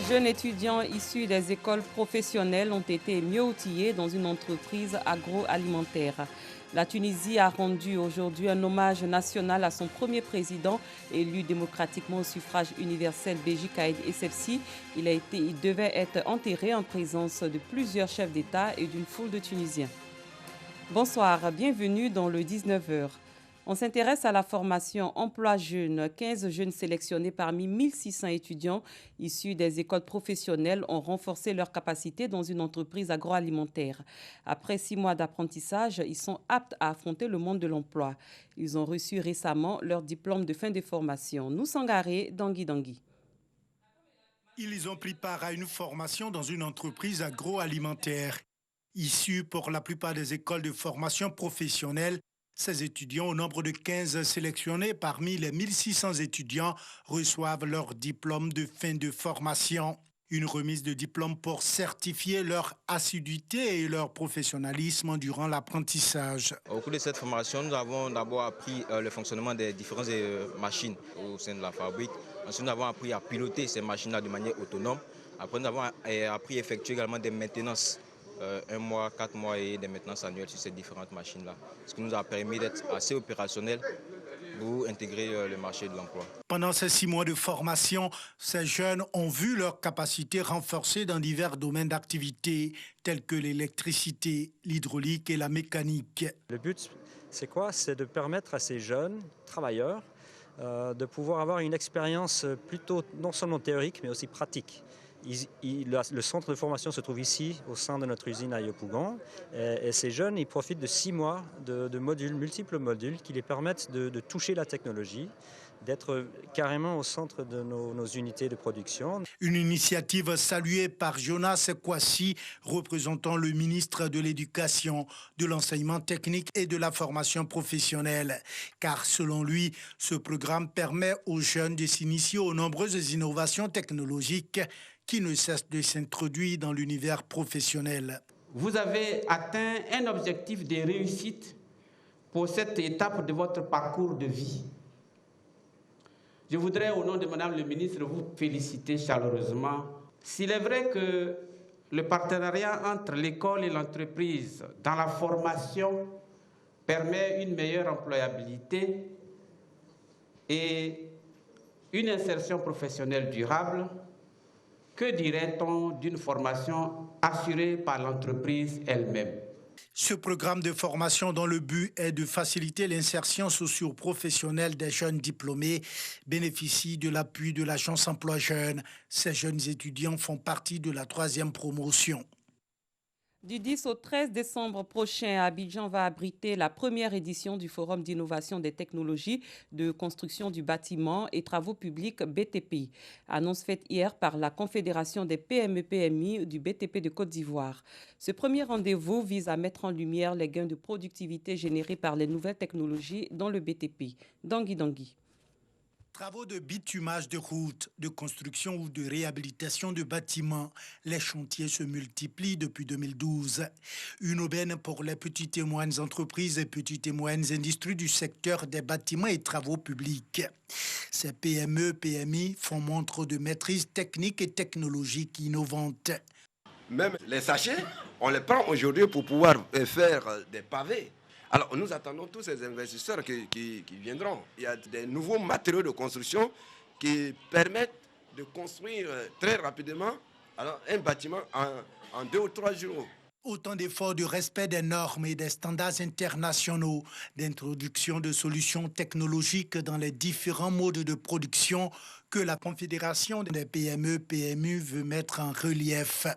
jeunes étudiants issus des écoles professionnelles ont été mieux outillés dans une entreprise agroalimentaire. La Tunisie a rendu aujourd'hui un hommage national à son premier président, élu démocratiquement au suffrage universel Béji Caïd Essebsi. Il devait être enterré en présence de plusieurs chefs d'État et d'une foule de Tunisiens. Bonsoir, bienvenue dans le 19h. On s'intéresse à la formation emploi jeune. 15 jeunes sélectionnés parmi 1600 étudiants issus des écoles professionnelles ont renforcé leurs capacités dans une entreprise agroalimentaire. Après 6 mois d'apprentissage, ils sont aptes à affronter le monde de l'emploi. Ils ont reçu récemment leur diplôme de fin de formation. Nous Sangaré, Dangui Dangui. Ils ont pris part à une formation dans une entreprise agroalimentaire. Issus pour la plupart des écoles de formation professionnelle, ces étudiants, au nombre de 15 sélectionnés parmi les 1600 étudiants, reçoivent leur diplôme de fin de formation. Une remise de diplôme pour certifier leur assiduité et leur professionnalisme durant l'apprentissage. Au cours de cette formation, nous avons d'abord appris le fonctionnement des différentes machines au sein de la fabrique. Ensuite, nous avons appris à piloter ces machines-là de manière autonome. Après, nous avons appris à effectuer également des maintenances. 1 mois, 4 mois et des maintenances annuelles sur ces différentes machines-là. Ce qui nous a permis d'être assez opérationnels pour intégrer le marché de l'emploi. Pendant ces 6 mois de formation, ces jeunes ont vu leurs capacités renforcées dans divers domaines d'activité, tels que l'électricité, l'hydraulique et la mécanique. Le but, c'est quoi? C'est de permettre à ces jeunes travailleurs de pouvoir avoir une expérience plutôt non seulement théorique, mais aussi pratique. Le centre de formation se trouve ici, au sein de notre usine à Yopougon. Et ces jeunes, ils profitent de 6 mois de modules, multiples modules, qui les permettent de toucher la technologie, d'être carrément au centre de nos unités de production. Une initiative saluée par Jonas Kwasi, représentant le ministre de l'Éducation, de l'Enseignement technique et de la formation professionnelle. Car selon lui, ce programme permet aux jeunes de s'initier aux nombreuses innovations technologiques qui ne cessent de s'introduire dans l'univers professionnel. Vous avez atteint un objectif de réussite pour cette étape de votre parcours de vie. Je voudrais, au nom de Madame le ministre, vous féliciter chaleureusement. S'il est vrai que le partenariat entre l'école et l'entreprise dans la formation permet une meilleure employabilité et une insertion professionnelle durable, que dirait-on d'une formation assurée par l'entreprise elle-même? Ce programme de formation dont le but est de faciliter l'insertion socio-professionnelle des jeunes diplômés bénéficie de l'appui de l'Agence Emploi Jeunes. Ces jeunes étudiants font partie de la 3e promotion. Du 10 au 13 décembre prochain, Abidjan va abriter la première édition du Forum d'innovation des technologies de construction du bâtiment et travaux publics BTP. Annonce faite hier par la Confédération des PME-PMI du BTP de Côte d'Ivoire. Ce premier rendez-vous vise à mettre en lumière les gains de productivité générés par les nouvelles technologies dans le BTP. Dangui Dangui. Travaux de bitumage de routes, de construction ou de réhabilitation de bâtiments, les chantiers se multiplient depuis 2012. Une aubaine pour les petites et moyennes entreprises et petites et moyennes industries du secteur des bâtiments et travaux publics. Ces PME, PMI font montre de maîtrise technique et technologique innovante. Même les sachets, on les prend aujourd'hui pour pouvoir faire des pavés. Alors, nous attendons tous ces investisseurs qui viendront. Il y a des nouveaux matériaux de construction qui permettent de construire très rapidement un bâtiment en 2 ou 3 jours. Autant d'efforts de respect des normes et des standards internationaux, d'introduction de solutions technologiques dans les différents modes de production que la Confédération des PME-PMU veut mettre en relief.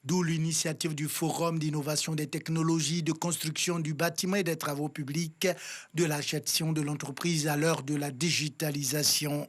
D'où l'initiative du Forum d'innovation des technologies de construction du bâtiment et des travaux publics, de la gestion de l'entreprise à l'heure de la digitalisation.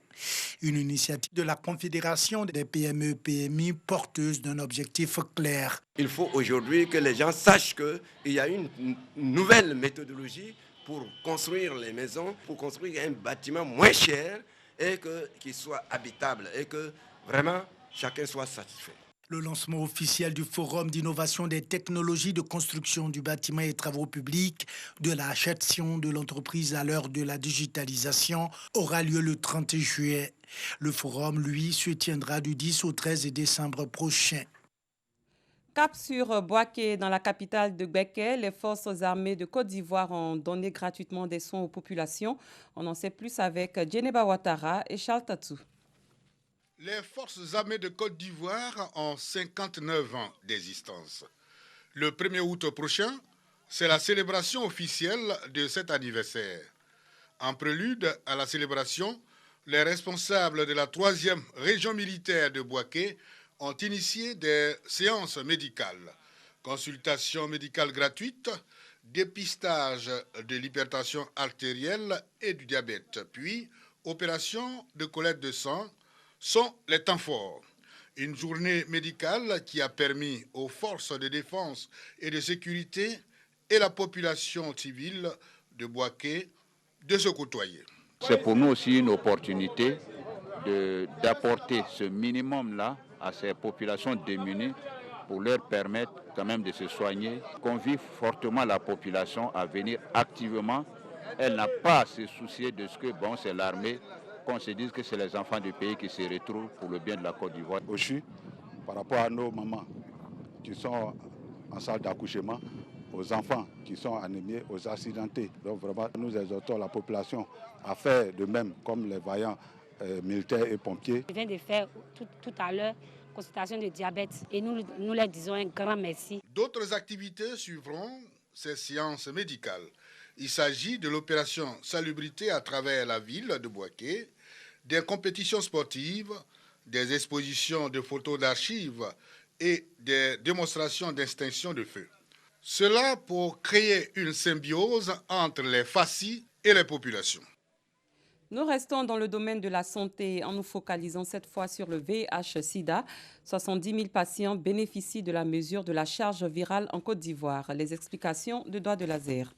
Une initiative de la Confédération des PME-PMI porteuse d'un objectif clair. Il faut aujourd'hui que les gens sachent qu'il y a une nouvelle méthodologie pour construire les maisons, pour construire un bâtiment moins cher et qu'il soit habitable et que vraiment chacun soit satisfait. Le lancement officiel du Forum d'innovation des technologies de construction du bâtiment et travaux publics de la gestion de l'entreprise à l'heure de la digitalisation aura lieu le 30 juillet. Le forum, lui, se tiendra du 10 au 13 décembre prochain. Cap sur Boaké, dans la capitale de Béké, les forces armées de Côte d'Ivoire ont donné gratuitement des soins aux populations. On en sait plus avec Djeneba Ouattara et Charles Tatou. Les forces armées de Côte d'Ivoire ont 59 ans d'existence. Le 1er août prochain, c'est la célébration officielle de cet anniversaire. En prélude à la célébration, les responsables de la 3e région militaire de Boaké ont initié des séances médicales, consultations médicales gratuites, dépistage de l'hypertension artérielle et du diabète, puis opération de collecte de sang, sont les temps forts. Une journée médicale qui a permis aux forces de défense et de sécurité et la population civile de Boaké de se côtoyer. C'est pour nous aussi une opportunité d'apporter ce minimum-là à ces populations démunies pour leur permettre quand même de se soigner. Convie fortement la population à venir activement. Elle n'a pas à se soucier de ce que c'est l'armée, qu'on se dise que c'est les enfants du pays qui se retrouvent pour le bien de la Côte d'Ivoire. Aussi, par rapport à nos mamans qui sont en salle d'accouchement, aux enfants qui sont anémiés, aux accidentés. Donc vraiment, nous exhortons la population à faire de même comme les vaillants militaires et pompiers. Je viens de faire tout à l'heure consultation de diabète et nous leur disons un grand merci. D'autres activités suivront ces séances médicales. Il s'agit de l'opération Salubrité à travers la ville de Boaké, des compétitions sportives, des expositions de photos d'archives et des démonstrations d'extinction de feu. Cela pour créer une symbiose entre les FACI et les populations. Nous restons dans le domaine de la santé en nous focalisant cette fois sur le VIH-Sida. 70 000 patients bénéficient de la mesure de la charge virale en Côte d'Ivoire. Les explications de Doigt de Laser.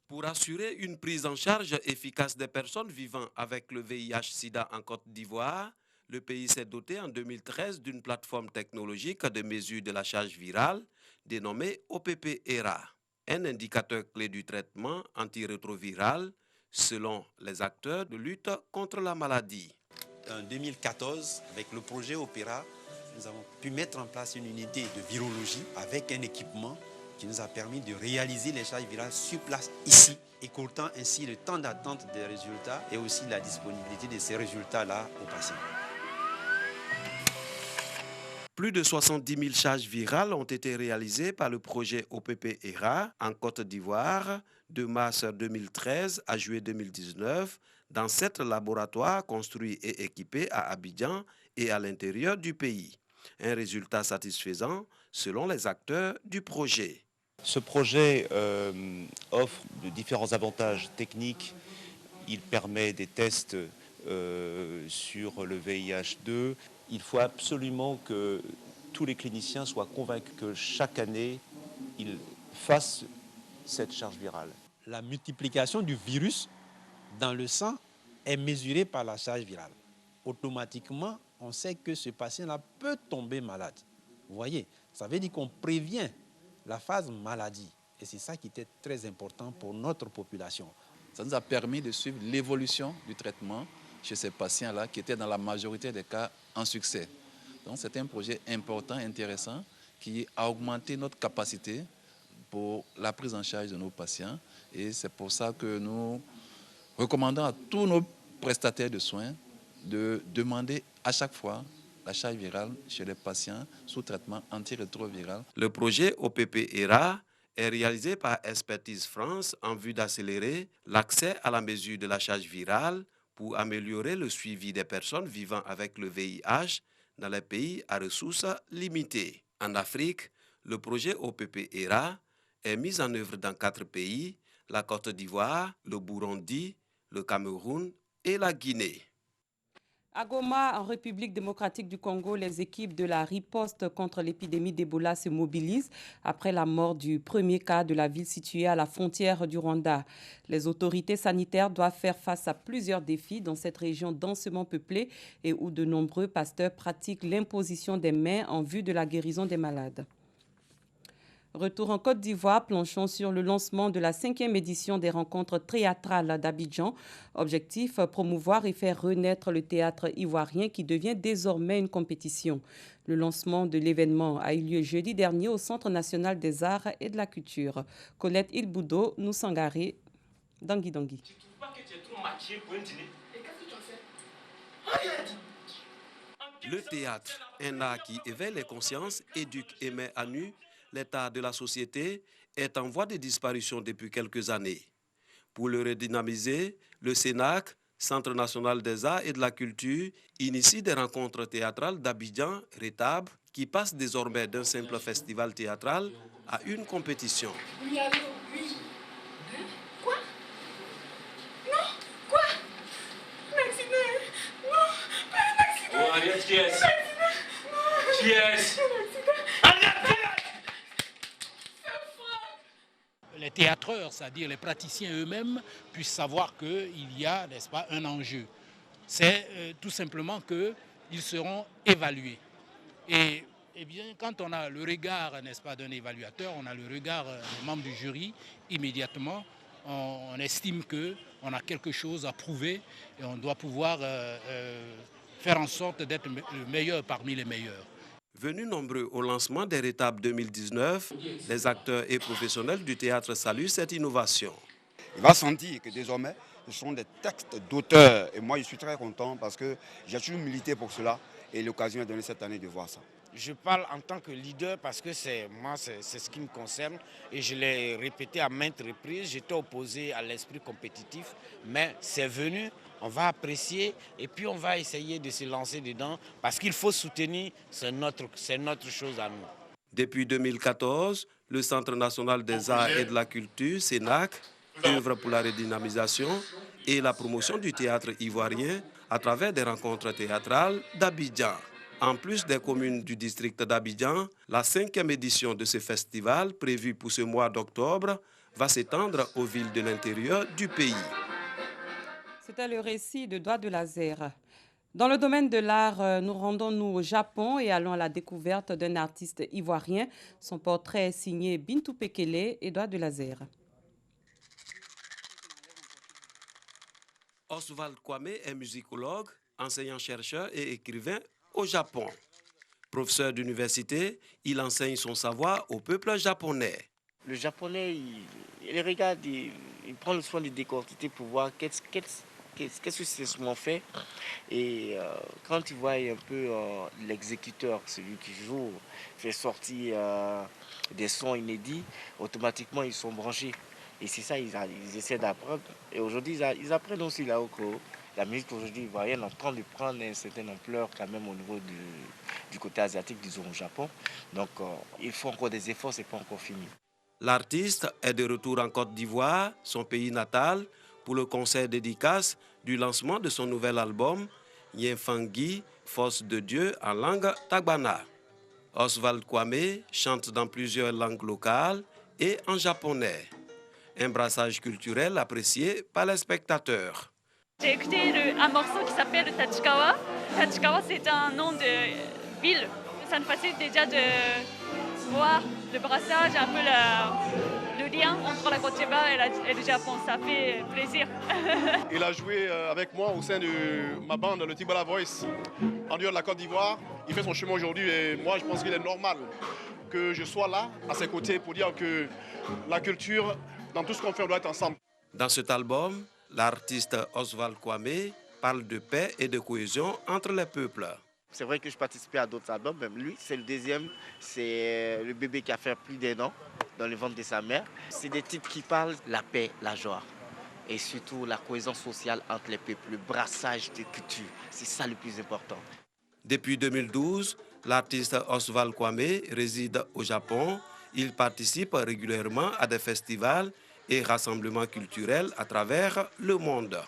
Pour assurer une prise en charge efficace des personnes vivant avec le VIH-Sida en Côte d'Ivoire, le pays s'est doté en 2013 d'une plateforme technologique de mesure de la charge virale dénommée OPP-ERA, un indicateur clé du traitement antirétroviral selon les acteurs de lutte contre la maladie. En 2014, avec le projet OPERA, nous avons pu mettre en place une unité de virologie avec un équipement qui nous a permis de réaliser les charges virales sur place ici, écourtant ainsi le temps d'attente des résultats et aussi la disponibilité de ces résultats-là aux patients. Plus de 70 000 charges virales ont été réalisées par le projet OPP-ERA en Côte d'Ivoire de mars 2013 à juillet 2019 dans 7 laboratoires construits et équipés à Abidjan et à l'intérieur du pays. Un résultat satisfaisant selon les acteurs du projet. Ce projet offre de différents avantages techniques. Il permet des tests sur le VIH2. Il faut absolument que tous les cliniciens soient convaincus que chaque année, ils fassent cette charge virale. La multiplication du virus dans le sang est mesurée par la charge virale. Automatiquement, on sait que ce patient-là peut tomber malade. Vous voyez, ça veut dire qu'on prévient la phase maladie. Et c'est ça qui était très important pour notre population. Ça nous a permis de suivre l'évolution du traitement chez ces patients-là qui étaient dans la majorité des cas en succès. Donc c'est un projet important, intéressant, qui a augmenté notre capacité pour la prise en charge de nos patients. Et c'est pour ça que nous recommandons à tous nos prestataires de soins de demander à chaque fois la charge virale chez les patients sous traitement antirétroviral. Le projet OPP-ERA est réalisé par Expertise France en vue d'accélérer l'accès à la mesure de la charge virale pour améliorer le suivi des personnes vivant avec le VIH dans les pays à ressources limitées. En Afrique, le projet OPP-ERA est mis en œuvre dans 4 pays, la Côte d'Ivoire, le Burundi, le Cameroun et la Guinée. À Goma, en République démocratique du Congo, les équipes de la riposte contre l'épidémie d'Ebola se mobilisent après la mort du premier cas de la ville située à la frontière du Rwanda. Les autorités sanitaires doivent faire face à plusieurs défis dans cette région densément peuplée et où de nombreux pasteurs pratiquent l'imposition des mains en vue de la guérison des malades. Retour en Côte d'Ivoire, planchons sur le lancement de la 5e édition des rencontres théâtrales d'Abidjan. Objectif, promouvoir et faire renaître le théâtre ivoirien qui devient désormais une compétition. Le lancement de l'événement a eu lieu jeudi dernier au Centre national des arts et de la culture. Colette Ilboudo, nous Sangaré, Dangui Dangui. Le théâtre, un art qui éveille les consciences, éduque et met à nu l'état de la société, est en voie de disparition depuis quelques années. Pour le redynamiser, le CENAC, Centre national des arts et de la culture, initie des rencontres théâtrales d'Abidjan, Rétable, qui passent désormais d'un simple festival théâtral à une compétition. Oui, allô, oui. Hein? Quoi? Non, quoi? Un accident? Non, pas un accident. Oh, Aliette, qui est-ce? Qui est-ce? Les théâtreurs, c'est-à-dire les praticiens eux-mêmes, puissent savoir qu'il y a, n'est-ce pas, un enjeu. C'est tout simplement qu'ils seront évalués. Et bien, quand on a le regard, n'est-ce pas, d'un évaluateur, on a le regard des membres du jury, immédiatement, on estime qu'on a quelque chose à prouver et on doit pouvoir faire en sorte d'être le meilleur parmi les meilleurs. Venus nombreux au lancement des Rétables 2019, les acteurs et professionnels du théâtre saluent cette innovation. Il va sentir que désormais, ce sont des textes d'auteurs. Et moi, je suis très content parce que j'ai toujours milité pour cela et l'occasion est donnée cette année de voir ça. Je parle en tant que leader parce que c'est ce qui me concerne et je l'ai répété à maintes reprises. J'étais opposé à l'esprit compétitif, mais c'est venu. On va apprécier et puis on va essayer de se lancer dedans parce qu'il faut soutenir, c'est notre chose à nous. Depuis 2014, le Centre national des arts et de la culture, CENAC, œuvre pour la redynamisation et la promotion du théâtre ivoirien à travers des rencontres théâtrales d'Abidjan. En plus des communes du district d'Abidjan, la 5e édition de ce festival, prévue pour ce mois d'octobre, va s'étendre aux villes de l'intérieur du pays. C'était le récit de Doigt de laser. Dans le domaine de l'art, nous rendons-nous au Japon et allons à la découverte d'un artiste ivoirien. Son portrait est signé Bintou Pekele et Doigt de laser. Oswald Kwame est musicologue, enseignant-chercheur et écrivain au Japon. Professeur d'université, il enseigne son savoir au peuple japonais. Le japonais, il regarde, il prend le soin de décortiquer pour voir qu'est-ce que ce instrument fait. Et quand il voit un peu l'exécuteur, celui qui joue, fait sortir des sons inédits, automatiquement ils sont branchés. Et c'est ça, ils essaient d'apprendre. Et aujourd'hui, ils apprennent aussi là-haut que la musique aujourd'hui ivoirienne est en train de prendre une certaine ampleur quand même au niveau du côté asiatique, disons au Japon. Donc il faut encore des efforts, c'est pas encore fini. L'artiste est de retour en Côte d'Ivoire, son pays natal, pour le concert dédicace du lancement de son nouvel album, Yenfangi, Force de Dieu en langue tagbana. Oswald Kwame chante dans plusieurs langues locales et en japonais. Un brassage culturel apprécié par les spectateurs. J'ai écouté un morceau qui s'appelle Tachikawa. Tachikawa, c'est un nom de ville. Ça nous facilite déjà de voir le brassage, un peu le lien entre la Côte d'Ivoire et le Japon. Ça fait plaisir. Il a joué avec moi au sein de ma bande, le Tibala Voice, en dehors de la Côte d'Ivoire. Il fait son chemin aujourd'hui et moi, je pense qu'il est normal que je sois là, à ses côtés, pour dire que la culture, dans tout ce qu'on fait, on doit être ensemble. Dans cet album, l'artiste Oswald Kwame parle de paix et de cohésion entre les peuples. C'est vrai que je participais à d'autres albums, même lui, c'est le deuxième, c'est le bébé qui a fait plus d'1 an dans le ventre de sa mère. C'est des titres qui parlent de la paix, la joie et surtout la cohésion sociale entre les peuples, le brassage des cultures, c'est ça le plus important. Depuis 2012, l'artiste Oswald Kwame réside au Japon. Il participe régulièrement à des festivals et rassemblements culturels à travers le monde.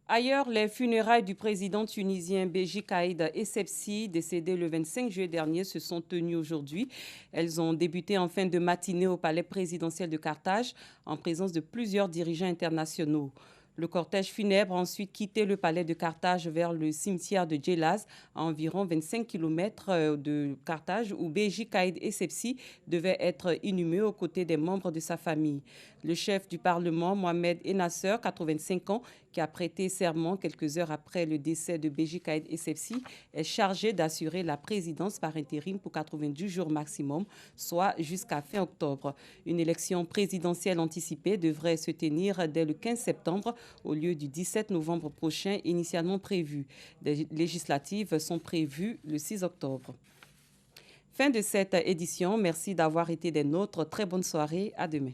Ailleurs, les funérailles du président tunisien Béji Caïd Essebsi, décédé le 25 juillet dernier, se sont tenues aujourd'hui. Elles ont débuté en fin de matinée au palais présidentiel de Carthage, en présence de plusieurs dirigeants internationaux. Le cortège funèbre a ensuite quitté le palais de Carthage vers le cimetière de Djelaz, à environ 25 km de Carthage, où Béji Caïd Essebsi devait être inhumé aux côtés des membres de sa famille. Le chef du Parlement, Mohamed Ennasser, 85 ans, qui a prêté serment quelques heures après le décès de Béji Caïd Essebsi, est chargé d'assurer la présidence par intérim pour 90 jours maximum, soit jusqu'à fin octobre. Une élection présidentielle anticipée devrait se tenir dès le 15 septembre au lieu du 17 novembre prochain initialement prévu. Des législatives sont prévues le 6 octobre. Fin de cette édition. Merci d'avoir été des nôtres. Très bonne soirée. À demain.